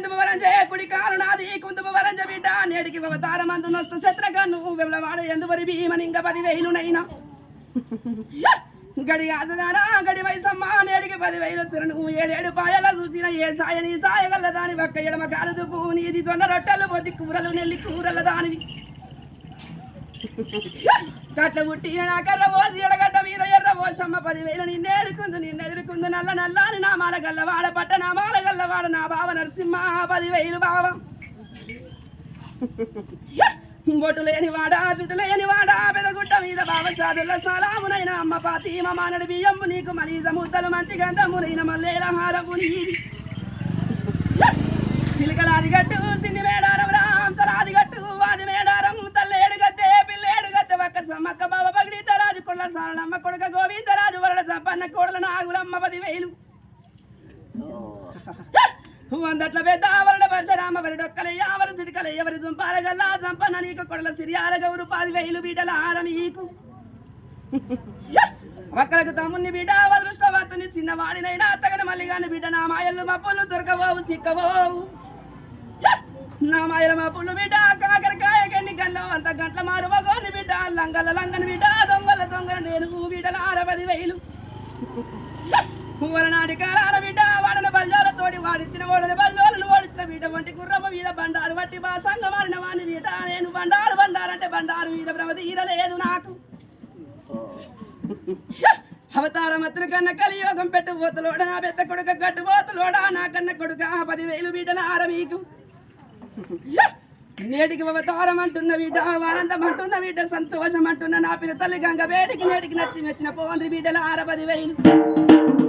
ఎందుకు వరంజే కుడి కాలు నాది కుందుము వరంజ బిడ్డ నేటికి అవతారమందు నష్ట శత్రకన్ను వెవలవాడ ఎందువరి భీమని ఇంకా 10,000నైనా గడి ఆసదారా గడి వయసమ్మ నేడికి 10,000 స్థిరను 7 పాయల చూసిన ఏ సాయని సాయగల్ల దాని ఒక్క ఎడమ కాలు దుప్పు నీది జొన్న రొట్టెలు పొద్దు కూరలు నెల్లి కూరల దానివి కట్ల పుట్టిన నా కర్ర పోసి ఎడగడ్డ మీద ఎర్ర పోసమ్మ 10,000 నిన్నెదురుకుందు నల్ల నల్లాని నా మాల గల్లవాడ పట్ట నా మాల గల్లవాడ నా బావ నరసింహ 10,000 బావ బొట్టు లేని వాడా చుట్టు లేని వాడా పెదగుట్ట మీద బావ సాదుల సలామునైన అమ్మ పాతీమ మానడి బియ్యము నీకు మనీజ ముద్దలు మంచి గంధమునైన మల్లేల హారము నీది చిలకలాది గట్టు సిన్ని మేడారం రాంసలాది గట్టు వాది మేడారం తల్లేడు గద్దె పిల్లేడు గద్దె ఒక్క సమ్మక్క బావ పగిడిత రాజు కొల్ల సారళమ్మ కొడుక గోవిందరాజు వరడ సంపన్న కోడల నాగులమ్మ 10,000 వందట్ల పెద్ద వరడ పరశరామ వరడొక్కలయ్య వరి సిడికలయ్య వరి జుంపాలగల్లా సంపన్న నీకు కొడల సిరియాల గౌరు 10,000 బిడ్డల ఆరమీకు ఒక్కలకు తమ్ముని బిడ్డ అదృష్టవంతుని చిన్నవాడినైనా అత్తగని మల్లిగాని బిడ్డ నా మాయలు మప్పులు దొరకబోవు సిక్కబోవు నా మాయల మప్పులు బిడ్డ కాకరకాయకెన్ని గల్లో అంత గంటల మారువగోని బిడ్డ లంగల లంగని బిడ్డ దొంగల దొంగల నేను బిడ్డల 10,000 వరనాటి కాలాల బిడ్డ వాడన బల్జోలతోటి వాడిచ్చిన ఓడని బల్జోలను ఓడించిన బిడ్డ వంటి గుర్రమ్మ మీద బండారు బట్టి బా సంగ మారిన వాని బిడ్డ నేను బండారంటే బండారు మీద భ్రమ తీరలేదు నాకు అవతారమత్తుల కన్న కలియోగం పెట్టు పోతలోడ నా పెద్ద కొడుక గట్టు పోతలోడా నా కన్న కొడుక 10,000 బిడ్డల ఆరమీకు నేటికి అవతారం అంటున్న బిడ్డ ఆనందం అంటున్న బిడ్డ సంతోషం అంటున్న నా పిల్ల తల్లి గంగ వేడికి నేటికి నచ్చి మెచ్చిన పోండ్రి బిడ్డల 10,000